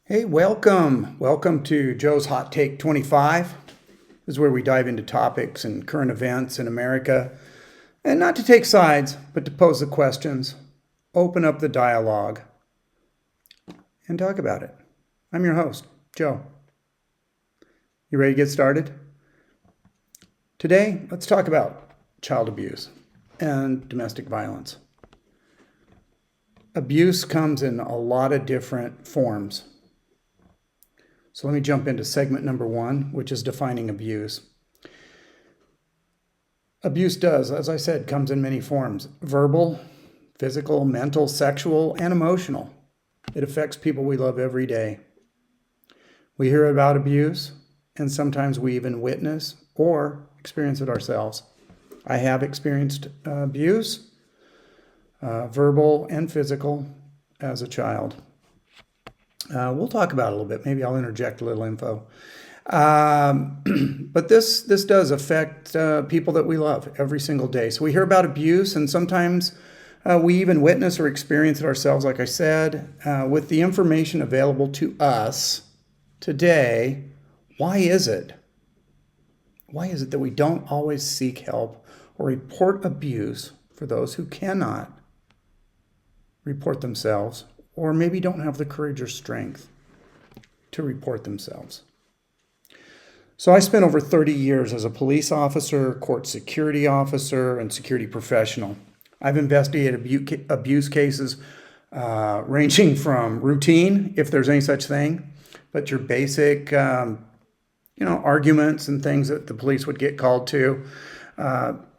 Hey, welcome. Welcome to Joe's Hot Take 25. This is where we dive into topics and current events in America. And not to take sides, but to pose the questions, open up the dialogue, and talk about it. I'm your host, Joe. You ready to get started? Today, let's talk about child abuse and domestic violence. Abuse comes in a lot of different forms. So let me jump into segment number 1, which is defining abuse. Abuse does, as I said, comes in many forms: verbal, physical, mental, sexual, and emotional. It affects people we love every day. We hear about abuse, and sometimes we even witness or experience it ourselves. I have experienced abuse, verbal and physical, as a child. We'll talk about it a little bit. Maybe I'll interject a little info. But this does affect people that we love every single day. So we hear about abuse, and sometimes we even witness or experience it ourselves, like I said. With the information available to us today, why is it? Why is it that we don't always seek help or report abuse for those who cannot report themselves, or maybe don't have the courage or strength to report themselves? So I spent over 30 years as a police officer, court security officer, and security professional. I've investigated abuse cases ranging from routine, if there's any such thing, but your basic, arguments and things that the police would get called to,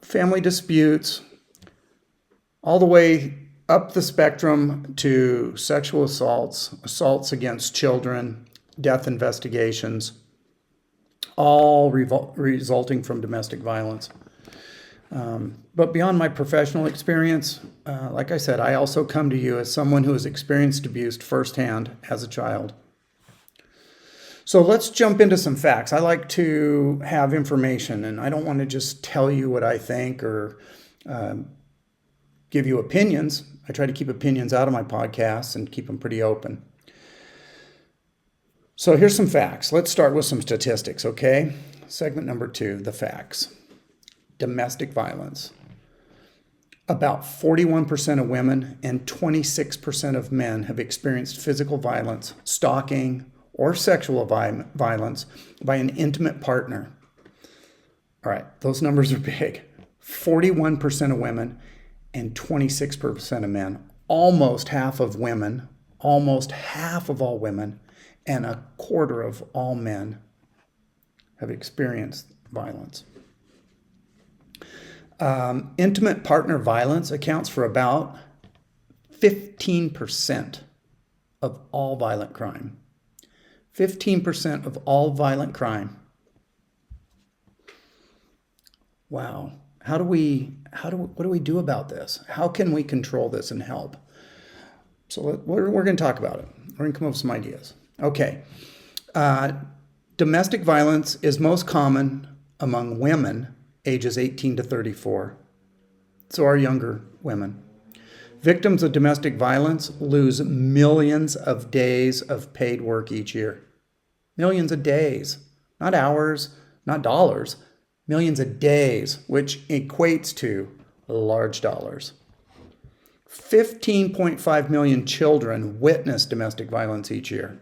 family disputes, all the way up the spectrum to sexual assaults against children, death investigations, all resulting from domestic violence. But beyond my professional experience, like I said, I also come to you as someone who has experienced abuse firsthand as a child. So let's jump into some facts. I like to have information, and I don't want to just tell you what I think or give you opinions. I try to keep opinions out of my podcasts and keep them pretty open. So here's some facts. Let's start with some statistics, okay? Segment number 2, the facts. Domestic violence. About 41% of women and 26% of men have experienced physical violence, stalking, or sexual violence by an intimate partner. All right, those numbers are big. 41% of women and 26% of men. Almost half of women, almost half of all women, and a quarter of all men have experienced violence. Intimate partner violence accounts for about 15% of all violent crime. 15% of all violent crime. Wow. What do we do about this? How can we control this and help? So we're going to talk about it. We're going to come up with some ideas. Okay. Domestic violence is most common among women ages 18 to 34. So our younger women. Victims of domestic violence lose millions of days of paid work each year. Millions of days. Not hours, not dollars. Millions of days, which equates to large dollars. 15.5 million children witness domestic violence each year.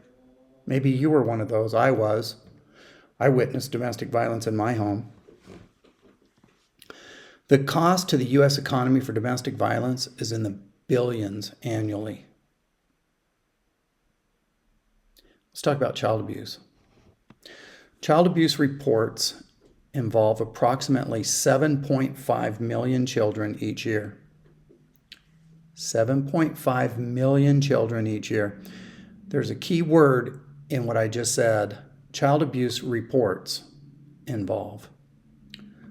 Maybe you were one of those. I was. I witnessed domestic violence in my home. The cost to the U.S. economy for domestic violence is in the billions annually. Let's talk about child abuse. Child abuse reports involve approximately 7.5 million children each year. 7.5 million children each year. There's a key word in what I just said. Child abuse reports involve.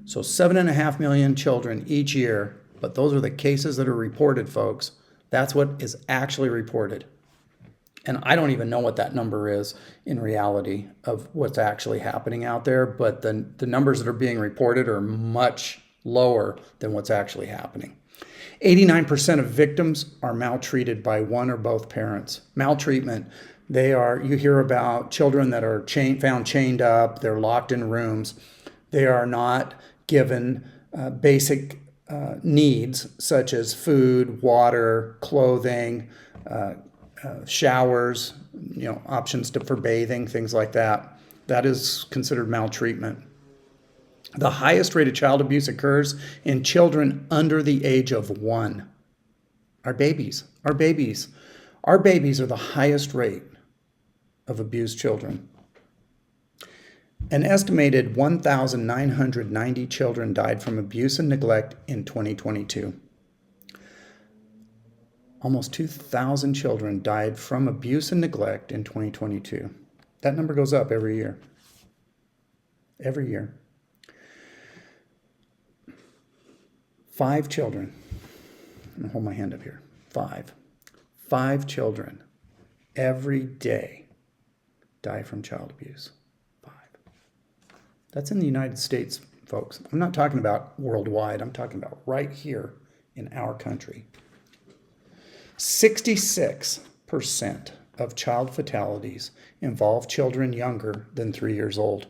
So 7.5 million children each year, but those are the cases that are reported, folks. That's what is actually reported. And I don't even know what that number is in reality of what's actually happening out there, but the numbers that are being reported are much lower than what's actually happening. 89% of victims are maltreated by one or both parents. Maltreatment, you hear about children that are found chained up, they're locked in rooms. They are not given basic needs such as food, water, clothing, showers, options for bathing, things like that. That is considered maltreatment. The highest rate of child abuse occurs in children under the age of 1. Our babies are the highest rate of abused children. An estimated 1,990 children died from abuse and neglect in 2022. Almost 2,000 children died from abuse and neglect in 2022. That number goes up every year. Every year. 5 children. I'm going to hold my hand up here. 5 children every day die from child abuse. 5. That's in the United States, folks. I'm not talking about worldwide. I'm talking about right here in our country. 66% of child fatalities involve children younger than 3 years old.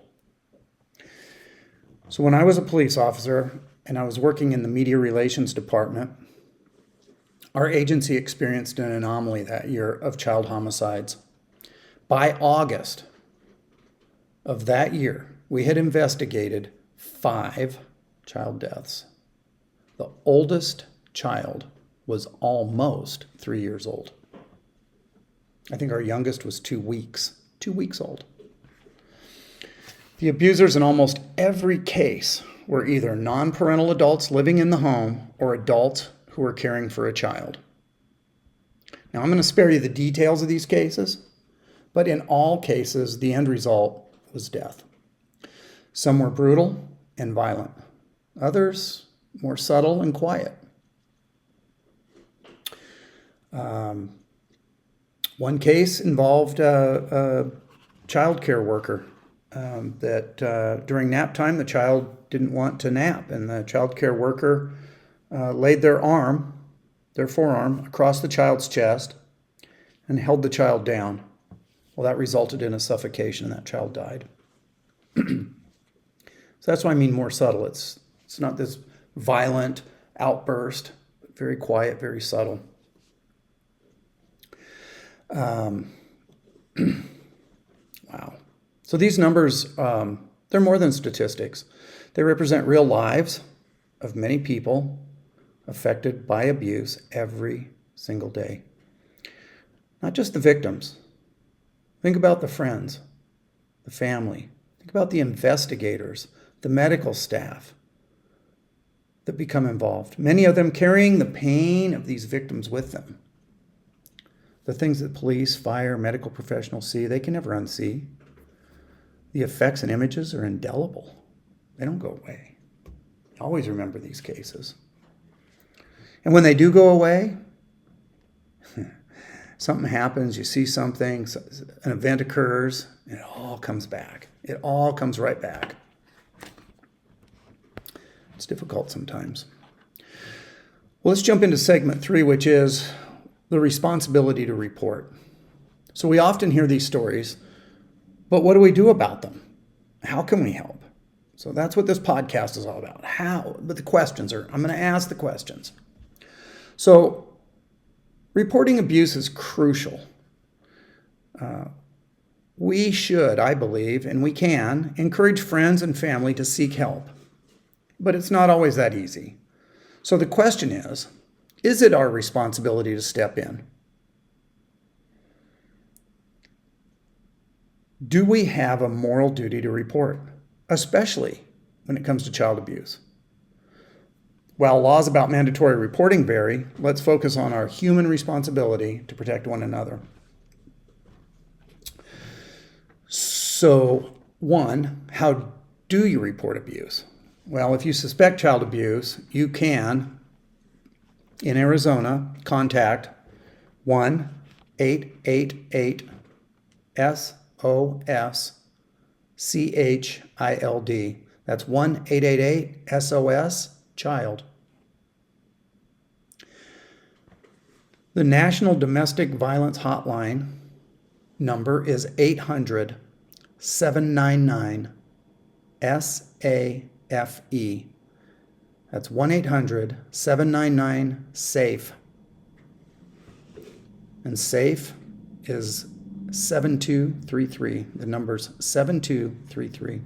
So when I was a police officer and I was working in the media relations department, our agency experienced an anomaly that year of child homicides. By August of that year, we had investigated 5 child deaths. The oldest child was almost 3 years old. I think our youngest was 2 weeks old. The abusers in almost every case were either non-parental adults living in the home or adults who were caring for a child. Now, I'm going to spare you the details of these cases, but in all cases, the end result was death. Some were brutal and violent. Others more subtle and quiet. One case involved a child care worker that during nap time, the child didn't want to nap, and the child care worker laid their forearm, across the child's chest and held the child down. Well, that resulted in a suffocation, and that child died. So that's why I mean more subtle. It's not this violent outburst, but very quiet, very subtle. Wow. So these numbers, they're more than statistics. They represent real lives of many people affected by abuse every single day. Not just the victims. Think about the friends, the family. Think about the investigators, the medical staff that become involved. Many of them carrying the pain of these victims with them. The things that police, fire, medical professionals see, they can never unsee. The effects and images are indelible. They don't go away. Always remember these cases. And when they do go away, something happens, you see something, an event occurs, and it all comes back. It all comes right back. It's difficult sometimes. Well, let's jump into segment 3, which is the responsibility to report. So we often hear these stories, but what do we do about them? How can we help? So that's what this podcast is all about. How? But the questions are, I'm going to ask the questions. So reporting abuse is crucial. We should, I believe, and we can, encourage friends and family to seek help. But it's not always that easy. So the question is it our responsibility to step in? Do we have a moral duty to report, especially when it comes to child abuse? While laws about mandatory reporting vary, let's focus on our human responsibility to protect one another. So, 1, how do you report abuse? Well, if you suspect child abuse, you can, in Arizona, contact 1-888-SOS-CHILD. That's 1-888-SOS-CHILD. The National Domestic Violence Hotline number is 800-799-SAFE. That's 1-800-799-SAFE. And SAFE is 7233. The number's 7233.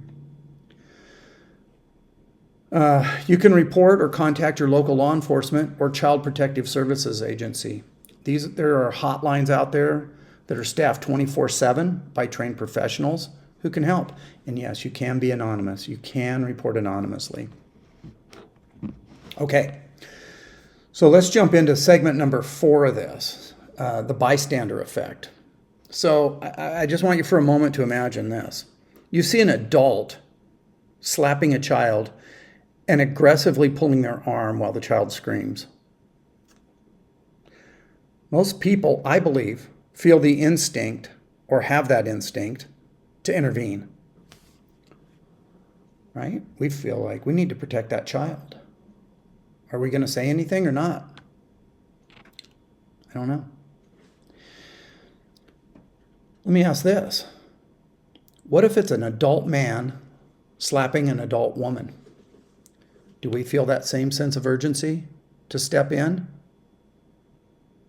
You can report or contact your local law enforcement or Child Protective Services agency. There are hotlines out there that are staffed 24/7 by trained professionals who can help. And yes, you can be anonymous. You can report anonymously. Okay, so let's jump into segment number 4 of this, the bystander effect. So I just want you for a moment to imagine this. You see an adult slapping a child and aggressively pulling their arm while the child screams. Most people, I believe, feel the instinct or have that instinct to intervene, right? We feel like we need to protect that child. Are we going to say anything or not? I don't know. Let me ask this. What if it's an adult man slapping an adult woman? Do we feel that same sense of urgency to step in?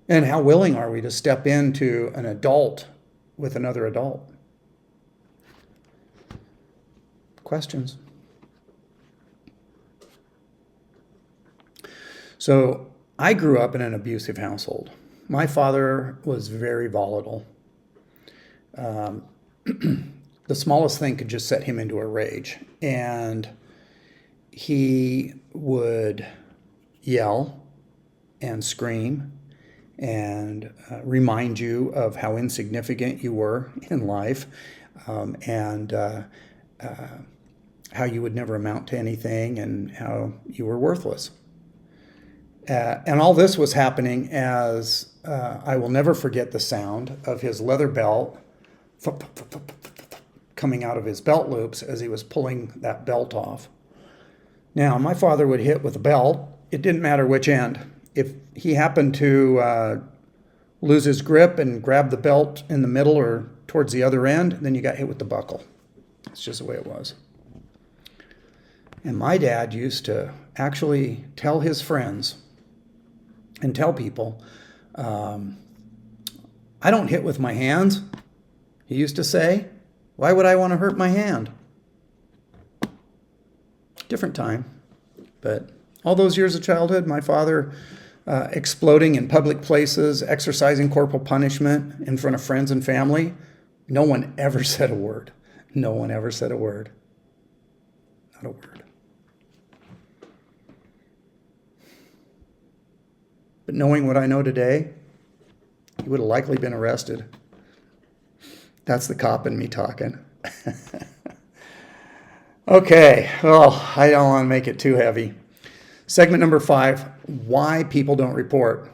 And how willing are we to step into an adult with another adult? Questions? So I grew up in an abusive household. My father was very volatile. The smallest thing could just set him into a rage. And he would yell and scream and remind you of how insignificant you were in life, and how you would never amount to anything and how you were worthless. And all this was happening as I will never forget the sound of his leather belt coming out of his belt loops as he was pulling that belt off. Now, my father would hit with a belt. It didn't matter which end. If he happened to lose his grip and grab the belt in the middle or towards the other end, then you got hit with the buckle. It's just the way it was. And my dad used to actually tell his friends and tell people, I don't hit with my hands. He used to say, why would I want to hurt my hand? Different time. But all those years of childhood, my father exploding in public places, exercising corporal punishment in front of friends and family, no one ever said a word. No one ever said a word. Not a word. But knowing what I know today, he would have likely been arrested. That's the cop in me talking. Okay, well, I don't want to make it too heavy. Segment number 5, why people don't report.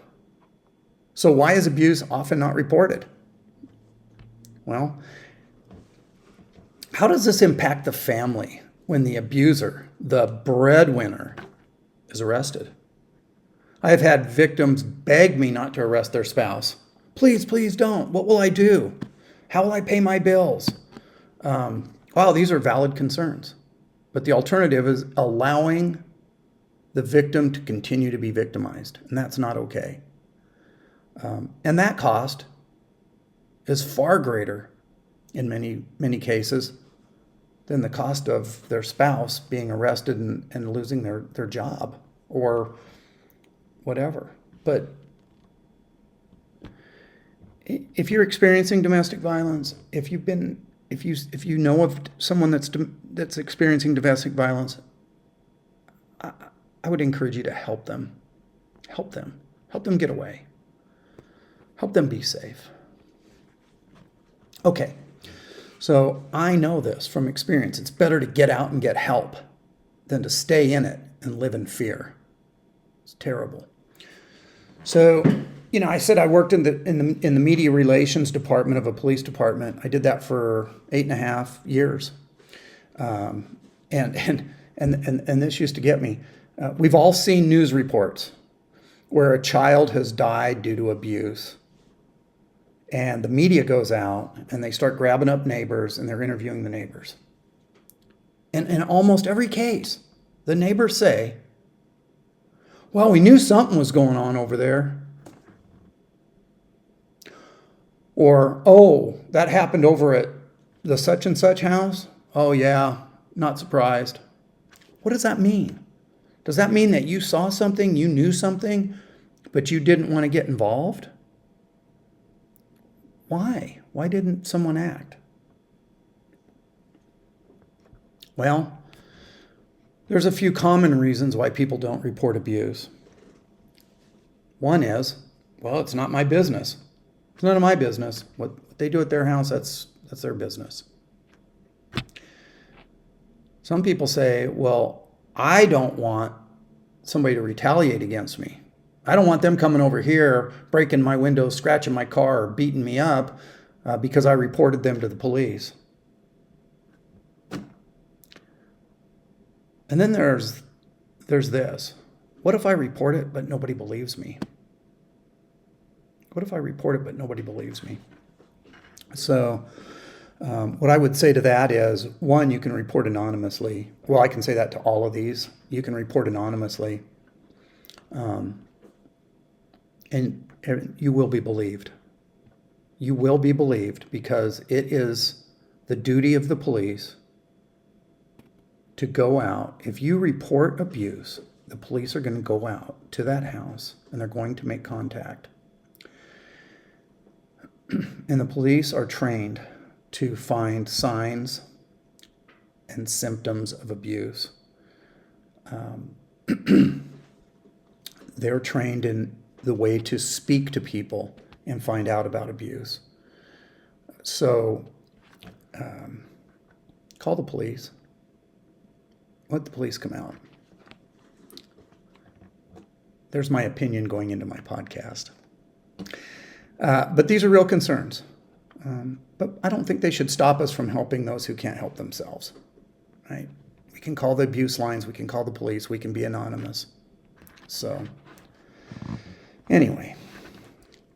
So why is abuse often not reported? Well, how does this impact the family when the abuser, the breadwinner, is arrested? I have had victims beg me not to arrest their spouse. Please, please don't. What will I do? How will I pay my bills? Wow, these are valid concerns. But the alternative is allowing the victim to continue to be victimized, and that's not okay. And that cost is far greater in many cases than the cost of their spouse being arrested and losing their job or whatever. But if you're experiencing domestic violence, if you know of someone that's experiencing domestic violence, I would encourage you to help them. Help them get away. Help them be safe. Okay, so I know this from experience. It's better to get out and get help than to stay in it and live in fear. It's terrible. So, I said I worked in the media relations department of a police department. I did that for 8.5 years, and this used to get me. We've all seen news reports where a child has died due to abuse. And the media goes out and they start grabbing up neighbors and they're interviewing the neighbors. And in almost every case, the neighbors say, well, we knew something was going on over there. Or, oh, that happened over at the such and such house? Oh, yeah, not surprised. What does that mean? Does that mean that you saw something, you knew something, but you didn't want to get involved? Why? Why didn't someone act? Well, there's a few common reasons why people don't report abuse. One is, well, it's not my business. It's none of my business. What they do at their house, that's their business. Some people say, well, I don't want somebody to retaliate against me. I don't want them coming over here, breaking my windows, scratching my car, or beating me up because I reported them to the police. And then there's this. What if I report it, but nobody believes me? What if I report it, but nobody believes me? So what I would say to that is, one, you can report anonymously. Well, I can say that to all of these. You can report anonymously. And you will be believed. You will be believed because it is the duty of the police to go out. If you report abuse, the police are going to go out to that house and they're going to make contact. And the police are trained to find signs and symptoms of abuse. They're trained in the way to speak to people and find out about abuse. So call the police. Let the police come out. There's my opinion going into my podcast. But these are real concerns. But I don't think they should stop us from helping those who can't help themselves. Right? We can call the abuse lines. We can call the police. We can be anonymous. So anyway,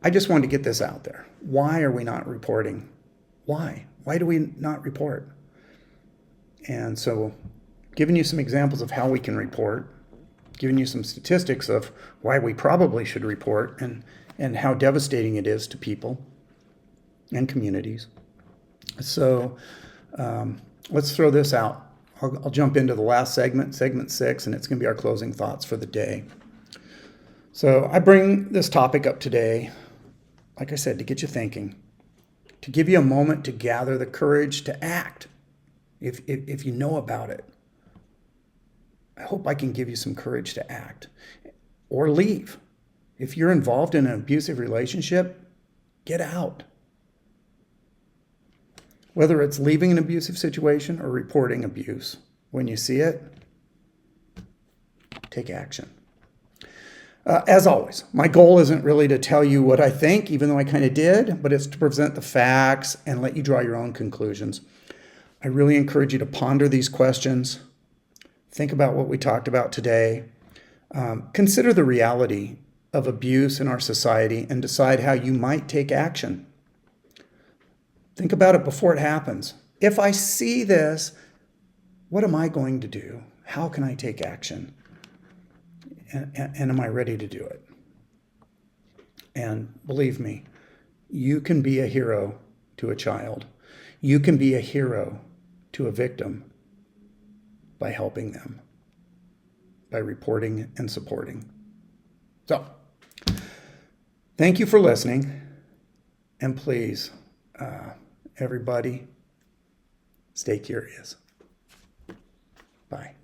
I just wanted to get this out there. Why are we not reporting? Why? Why do we not report? And so giving you some examples of how we can report, giving you some statistics of why we probably should report and how devastating it is to people and communities. So let's throw this out. I'll jump into the last segment 6, and it's going to be our closing thoughts for the day. So I bring this topic up today, like I said, to get you thinking, to give you a moment to gather the courage to act if you know about it. I hope I can give you some courage to act or leave. If you're involved in an abusive relationship, get out. Whether it's leaving an abusive situation or reporting abuse, when you see it, take action. As always, my goal isn't really to tell you what I think, even though I kind of did, but it's to present the facts and let you draw your own conclusions. I really encourage you to ponder these questions. Think about what we talked about today. Consider the reality of abuse in our society and decide how you might take action. Think about it before it happens. If I see this, what am I going to do? How can I take action? And am I ready to do it? And believe me, you can be a hero to a child. You can be a hero to a victim by helping them, by reporting and supporting. So, thank you for listening. And please, everybody, stay curious. Bye.